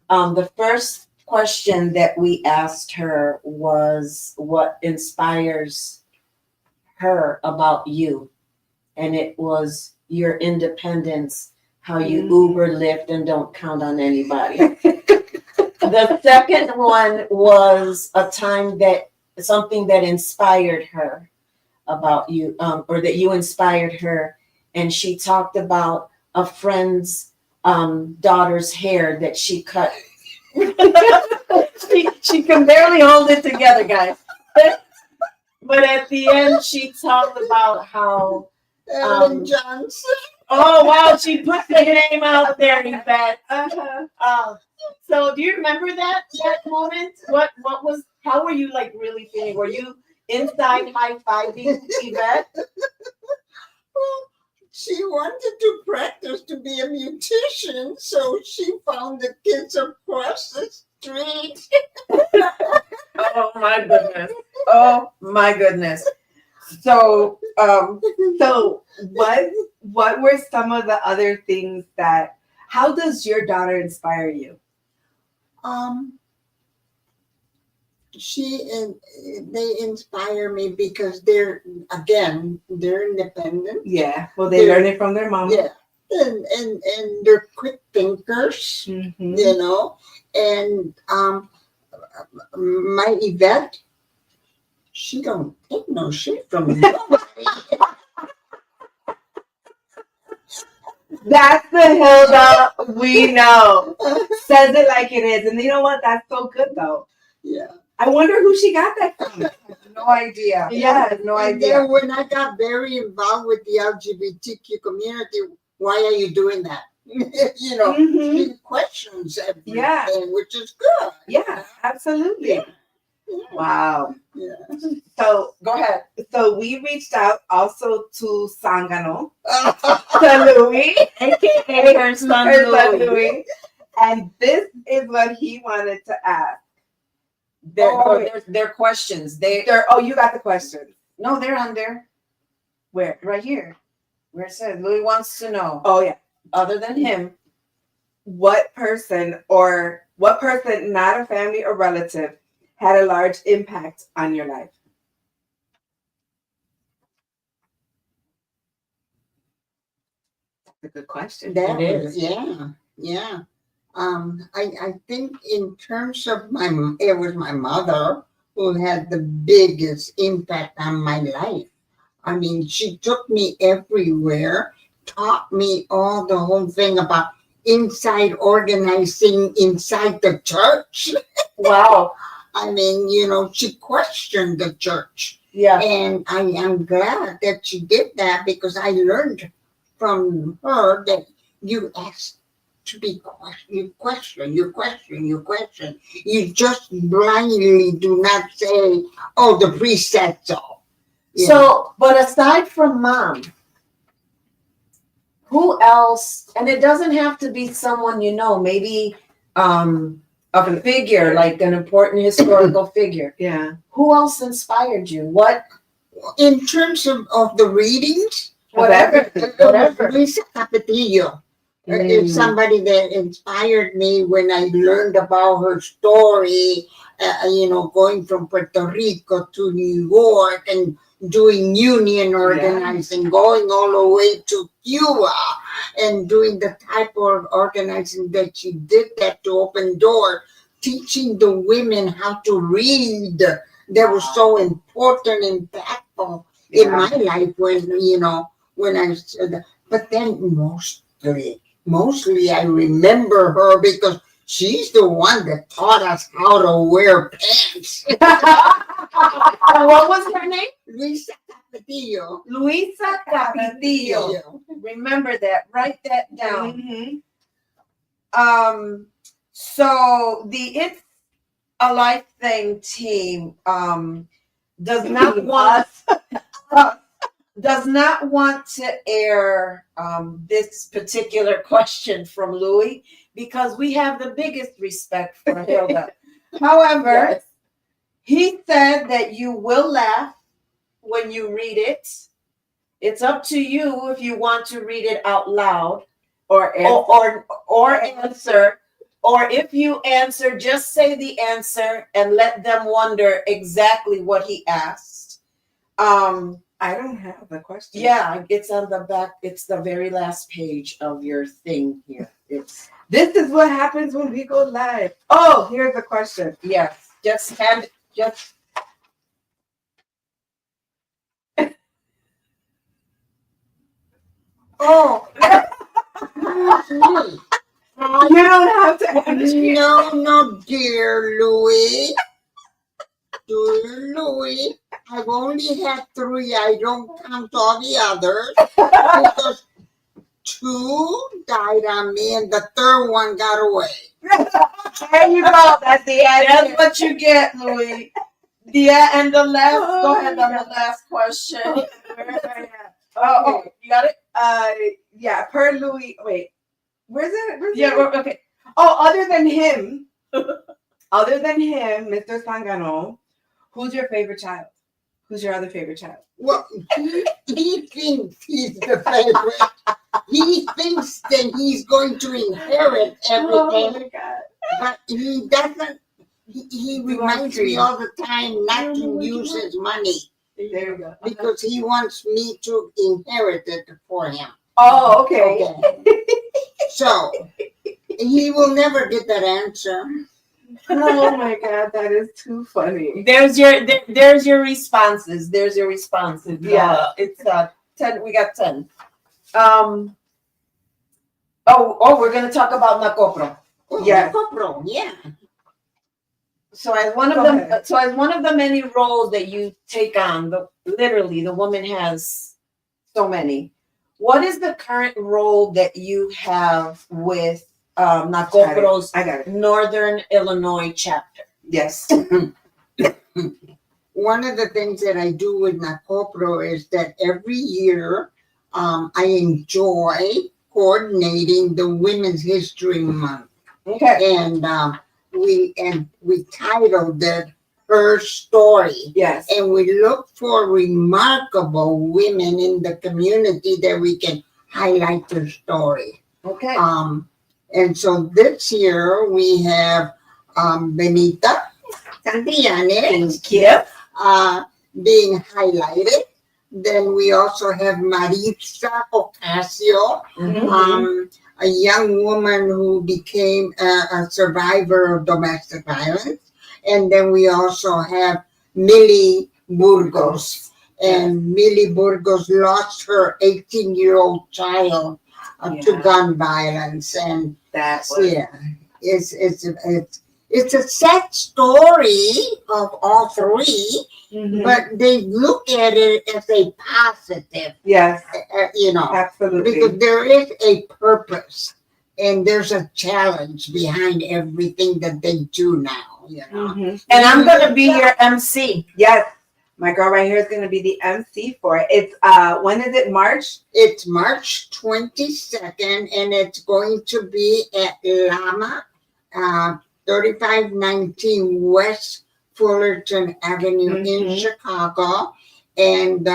the first question that we asked her was, what inspires her about you? And it was your independence, how you Uber, Lyft, and don't count on anybody. The second one was a time that something that inspired her about you, or that you inspired her, and she talked about a friend's daughter's hair that she cut. she can barely hold it together, guys. But at the end, she talked about how
Ellen Johnson.
Oh wow, she put the name out there, Yvette. So do you remember that moment? What was? How were you like really feeling? Were you inside high-fiving Yvette?
Well, she wanted to practice to be a musician, so she found the kids across the street.
Oh my goodness! Oh my goodness!
So what were some of the other things how does your daughter inspire you?
They inspire me because they're independent.
Yeah, well, they learn it from their mom.
Yeah, and they're quick thinkers, and my Yvette, she don't take no shit from nobody.
That's the Hilda we know. Says it like it is. And you know what? That's so good, though.
Yeah.
I wonder who she got that from.
No idea.
Yeah,
no
And
idea.
then when I got very involved with the LGBTQ community, why are you doing that?
Mhm.
She questions everything,
Yeah.
which is good.
Yeah, absolutely.
Yeah. Yeah.
Wow.
Yeah.
So,
Go ahead.
so we reached out also to Sangano, to Louis,
AKA her son
her son
Louis.
Louis, and this is what he wanted to ask.
Their questions.
Oh, you got the question.
No, they're on there.
Where?
Right here. Where it says Louis wants to know.
Oh, yeah.
Other than him,
What person, not a family or relative, had a large impact on your life? That's a good question.
That
It
was,
is.
yeah. I think in terms of it was my mother who had the biggest impact on my life. I mean, she took me everywhere, taught me all the whole thing about inside organizing inside the church.
Wow.
I mean, she questioned the church.
Yeah.
And I am glad that she did that because I learned from her that you ask to be you question. You just blindly do not say, "Oh, the priest said so."
So, but aside from mom, who else? And it doesn't have to be someone you know. Maybe of a figure, like an important historical figure.
Yeah.
Who else inspired you? What?
In terms of the readings,
Whatever.
Luisa Capetillo is somebody that inspired me when I learned about her story, going from Puerto Rico to New York and doing union organizing, going all the way to Cuba and doing the type of organizing that she did that to open doors, teaching the women how to read. That was so important and impactful in my life when I said, but then mostly I remember her because she's the one that taught us how to wear pants.
What was her name?
Luisa Capetillo.
Luisa Capetillo. Remember that. Write that down.
Mm-hmm.
So the It's a Life Thing team does not want to air this particular question from Louis because we have the biggest respect for Hilda. However, he said that you will laugh when you read it. It's up to you if you want to read it out loud or answer. Or if you answer, just say the answer and let them wonder exactly what he asked.
I don't have the question.
Yeah, it's on the back. It's the very last page of your thing here.
This is what happens when we go live. Oh, here's the question.
Yes, just
Oh,
you don't have to answer.
no, dear Louis. Dear Louis, I've only had 3. I don't count all the others because 2 died on me and the 3rd one got away.
There you go. That's the answer.
That's what you get, Louis. And the last. Go ahead on the last question. Oh, you got it.
Yeah. Per Louis. Wait. Where's it?
Okay.
Oh, other than him, Mr. Sangano, who's your favorite child? Who's your other favorite child?
Well, he thinks he's the favorite. He thinks that he's going to inherit everything.
Oh my God.
But he doesn't. He reminds me all the time not to use his money.
There you go.
Because he wants me to inherit it for him.
Oh, okay.
So he will never get that answer.
Oh my God, that is too funny.
There's your responses. Yeah, it's 10. We got 10. We're gonna talk about Nacopro.
Oh,
Yes.
Copro, yeah.
So as one of
Go
the
ahead.
so as one of the many roles that you take on, literally the woman has so many. What is the current role that you have with Nacopro's
I got it.
Northern Illinois chapter?
Yes.
One of the things that I do with Nacopro is that every year I enjoy coordinating the Women's History Month.
Okay.
And we titled it Her Story.
Yes.
And we look for remarkable women in the community that we can highlight their story.
Okay.
And so this year we have Benita Santillanes
Yep.
being highlighted. Then we also have Maritza Ocasio,
Mhm.
a young woman who became a survivor of domestic violence. And then we also have Millie Burgos. And Millie Burgos lost her 18-year-old child to
Yeah.
gun violence. And
That was.
yeah, it's a sad story of all three,
Mhm.
but they look at it as a positive,
Yes.
because
Absolutely.
there is a purpose and there's a challenge behind everything that they do now.
Mhm.
And I'm gonna be your MC.
Yes. My girl right here is going to be the MC for it. It's when is it? March?
It's March 22nd, and it's going to be at Lama, 3519 West Fullerton Avenue in
Mhm.
Chicago. And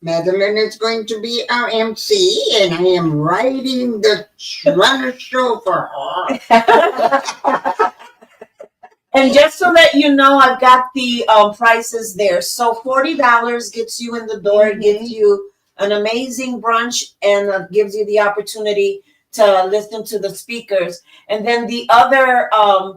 Madeline is going to be our MC, and I am riding the runner show for her.
And just so that you know, I've got the prices there. So $40 gets you in the door,
Mhm.
gives you an amazing brunch, and gives you the opportunity to listen to the speakers. And then the other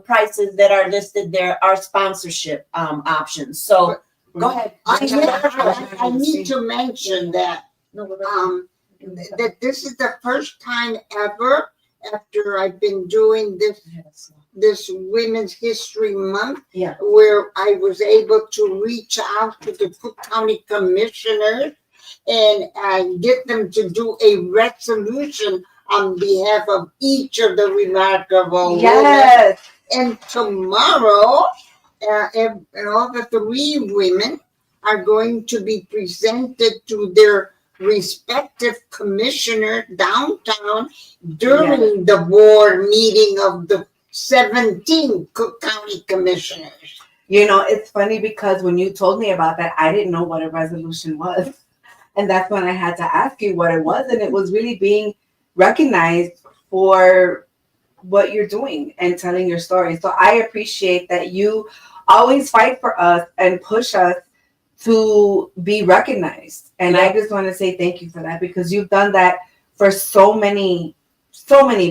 prices that are listed there are sponsorship options. So go ahead.
I need to mention that that this is the first time ever after I've been doing this Women's History Month, where I was able to reach out to the Cook County Commissioners and get them to do a resolution on behalf of each of the remarkable women.
Yes.
And tomorrow, and all the three women are going to be presented to their respective commissioner downtown during the board meeting of the 17 Cook County Commissioners.
It's funny because when you told me about that, I didn't know what a resolution was. And that's when I had to ask you what it was. And it was really being recognized for what you're doing and telling your story. So I appreciate that you always fight for us and push us to be recognized. And I just want to say thank you for that, because you've done that for so many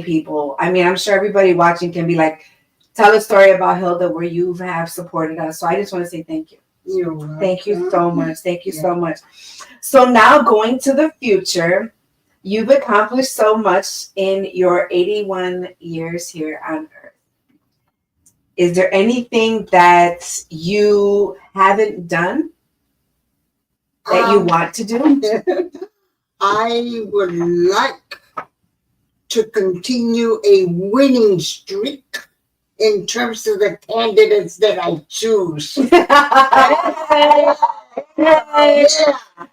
people. I mean, I'm sure everybody watching can be like, tell a story about Hilda where you have supported us. So I just want to say thank you.
You're welcome.
Thank you so much. Thank you so much. So now going to the future, you've accomplished so much in your 81 years here on Earth. Is there anything that you haven't done that you want to do?
I would like to continue a winning streak in terms of the candidates that I choose.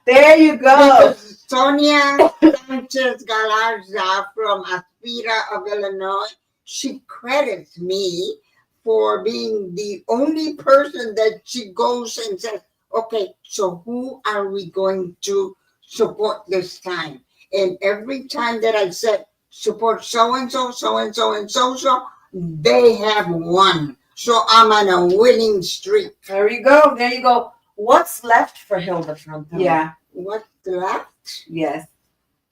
There you go.
Because Sonia Sanchez Galarza from Aspira of Illinois, she credits me for being the only person that she goes and says, okay, so who are we going to support this time? And every time that I said, support so-and-so, so-and-so, and so-so, they have won. So I'm on a winning streak.
There you go. There you go. What's left for Hilda Frontany?
Yeah.
What's left?
Yes.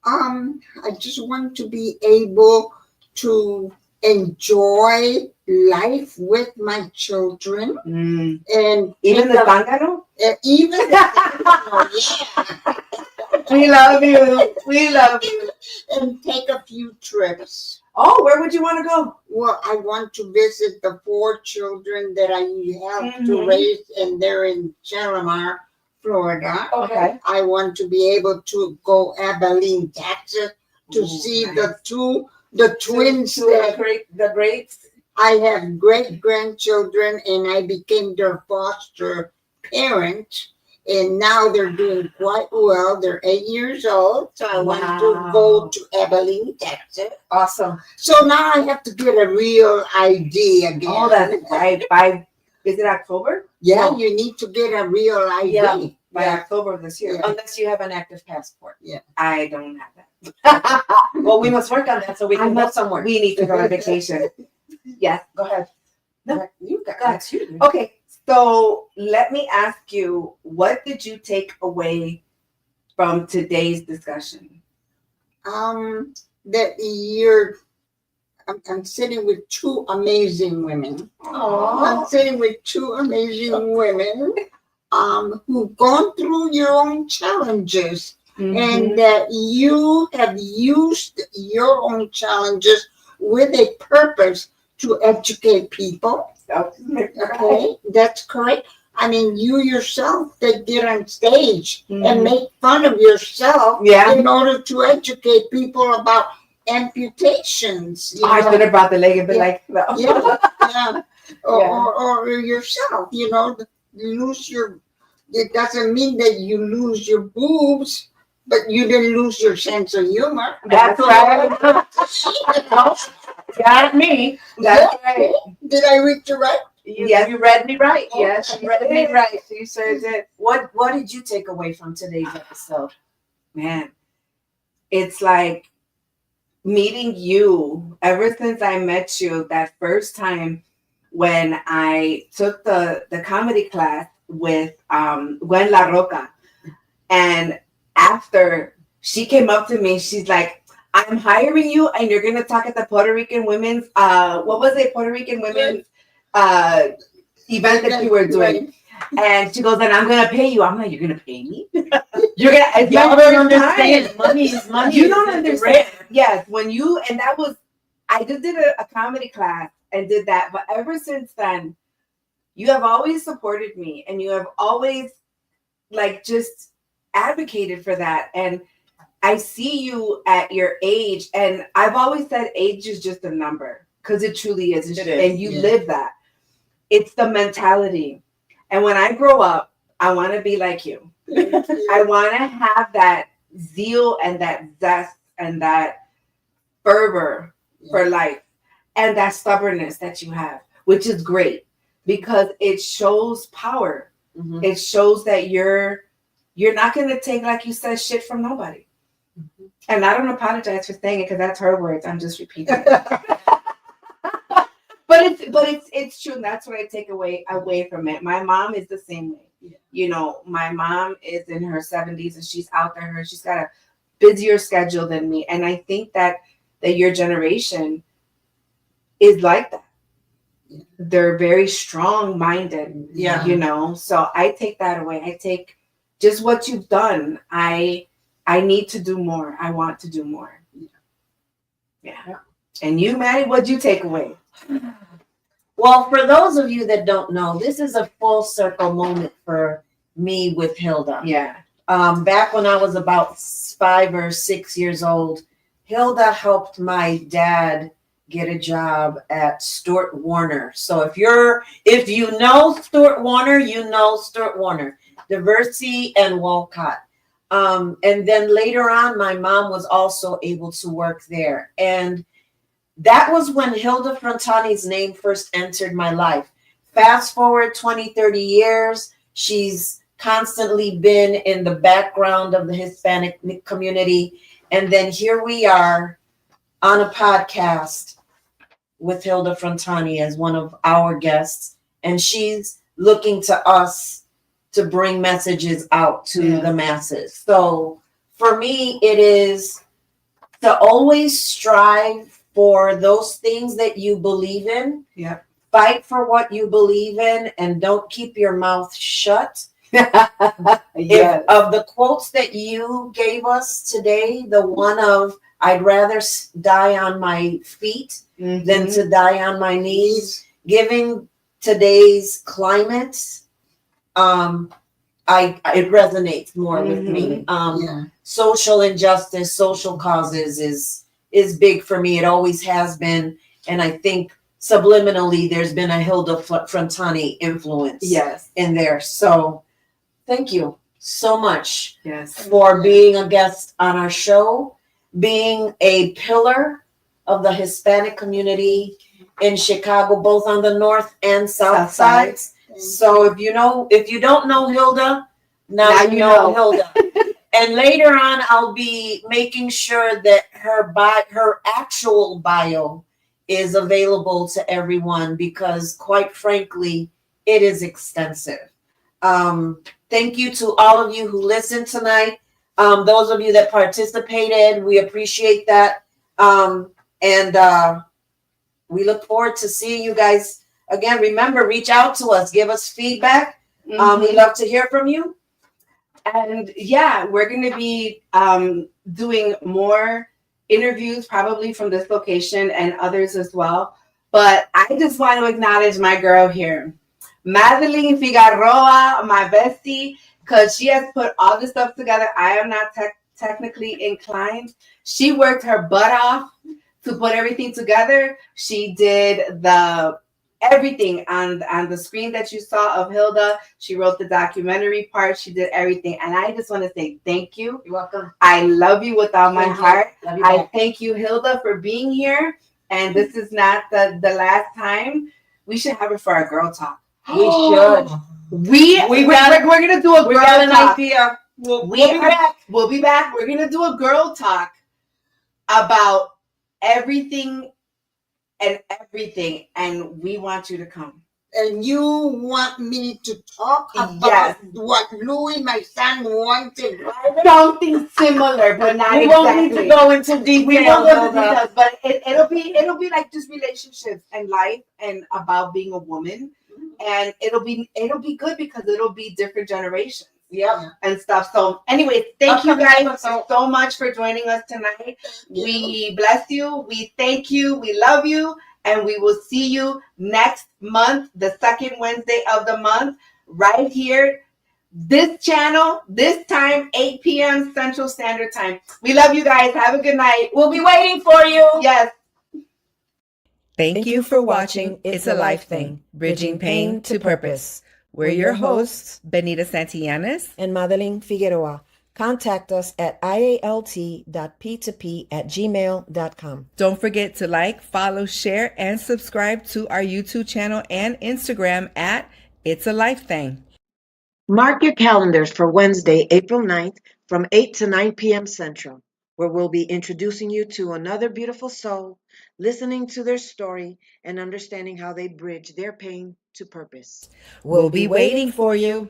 I just want to be able to enjoy life with my children. And
even the zángano?
Even the zángano, yeah.
We love you. We love you.
And take a few trips.
Oh, where would you want to go?
Well, I want to visit the 4 children that I have to
Mhm.
raise, and they're in Shalimar, Florida.
Okay.
I want to be able to go Abilene, Texas, to
Ooh,
see
nice.
the twins that
The greats.
I have great grandchildren, and I became their foster parent. And now they're doing quite well. They're 8 years old. So I want to go
Wow.
to Abilene, Texas.
Awesome.
So now I have to get a real ID again.
Oh, that's by is it October?
Yeah,
No.
you need to get a real ID.
Yeah.
By
Yeah.
October of this year.
Yeah.
Unless you have an active passport.
I don't have that.
Well, we must work on that so we can go somewhere.
We need to go on vacation. Yes.
Go ahead.
No,
you got
go ahead.
that's you.
Okay. So let me ask you, what did you take away from today's discussion?
That I'm sitting with 2 amazing women. I'm
Aww.
sitting with 2 amazing women who've gone through your own challenges, and that you have used your own challenges with a purpose to educate people. Okay, that's correct. I mean, you yourself that get on stage and make fun of yourself
Yeah.
in order to educate people about amputations. You
I
know?
should have brought the leg and been
Yeah.
like, no.
Yeah.
Yeah.
Or yourself, lose your. It doesn't mean that you lose your boobs, but you didn't lose your sense of humor.
That's right.
Got me.
That's right.
Did I read you right?
Yes.
You read me right.
Oh,
Yes, you read me right.
You sure did.
What did you take away from today's episode?
Man, it's like meeting you ever since I met you that first time when I took the comedy class with Gwen La Roca. And after she came up to me, she's like, I'm hiring you and you're going to talk at the Puerto Rican women's, what was it? Puerto Rican women's event that you were doing. And she goes, and I'm going to pay you. I'm like, you're going to pay me? You're going to,
Y'all don't understand. Money is money.
You don't understand.
Rare.
Yes, and that was, I just did a comedy class and did that. But ever since then, you have always supported me and you have always just advocated for that. And I see you at your age, and I've always said age is just a number because it truly is.
It is,
And you live that. It's the mentality. And when I grow up, I want to be like you. I want to have that zeal and that zest and that fervor for life and that stubbornness that you have, which is great because it shows power.
Mhm.
It shows that you're not going to take, like you said, shit from nobody. And I don't apologize for saying it because that's her words. I'm just repeating it. But it's true. And that's what I take away from it. My mom is the same way. My mom is in her 70s and she's out there. She's got a busier schedule than me. And I think that your generation is like that. They're very strong minded.
Yeah.
So I take that away. I take just what you've done. I need to do more. I want to do more. Yeah. And you, Maddie, what'd you take away?
Well, for those of you that don't know, this is a full circle moment for me with Hilda.
Yeah.
Back when I was about 5 or 6 years old, Hilda helped my dad get a job at Stuart Warner. So if you know Stuart Warner, you know Stuart Warner, Diversey and Walcott. And then later on, my mom was also able to work there. And that was when Hilda Frontany's name first entered my life. Fast forward 20, 30 years, she's constantly been in the background of the Hispanic community. And then here we are on a podcast with Hilda Frontany as one of our guests. And she's looking to us to bring messages out to the masses. So for me, it is to always strive for those things that you believe in.
Yeah.
Fight for what you believe in and don't keep your mouth shut. If of the quotes that you gave us today, the one of "I'd rather die on my feet than to die on my knees," giving today's climate, it resonates more with me.
Yeah.
Social injustice, social causes is big for me. It always has been, and I think subliminally there's been a Hilda Frontany influence in there. So thank you so much for being a guest on our show, being a pillar of the Hispanic community in Chicago, both on the north and south sides. So if you don't know Hilda, now you know Hilda. And later on, I'll be making sure that her actual bio is available to everyone because, quite frankly, it is extensive. Thank you to all of you who listened tonight. Those of you that participated, we appreciate that. And we look forward to seeing you guys again. Remember, reach out to us, give us feedback. We love to hear from you.
And yeah, we're going to be doing more interviews probably from this location and others as well. But I just want to acknowledge my girl here, Madeline Figueroa, my bestie, because she has put all this stuff together. I am not technically inclined. She worked her butt off to put everything together. She did everything on the screen that you saw of Hilda. She wrote the documentary part. She did everything. And I just want to say thank you.
You're welcome.
I love you with all my heart.
Love you
I
back.
thank you, Hilda, for being here. And this is not the last time. We should have it for our girl talk.
We should.
We're gonna do a girl
We got an
talk.
idea. We'll be back.
We'll be back. We're gonna do a girl talk about everything and everything, and we want you to come.
And you want me to talk about what Louis, my son, wanted?
Something similar, but not
we
exactly.
won't need to go into details.
We won't go into details, but it'll be like just relationships and life and about being a woman, and it'll be good because it'll be different generations. And stuff. So anyway, thank you guys so much for joining us tonight. We bless you. We thank you. We love you. And we will see you next month, the second Wednesday of the month, right here. This channel, this time, 8 p.m. Central Standard Time. We love you guys. Have a good night.
We'll be waiting for you.
Yes.
Thank you for watching It's a Life Thing, Bridging Pain to Purpose. We're your hosts, Benita Santillanes
and Madeline Figueroa. Contact us at ialt.p2p@gmail.com.
Don't forget to like, follow, share, and subscribe to our YouTube channel and Instagram at It's a Life Thing.
Mark your calendars for Wednesday, April 9th from 8 to 9 p.m. Central, where we'll be introducing you to another beautiful soul, listening to their story, and understanding how they bridge their pain to purpose.
We'll be waiting for you.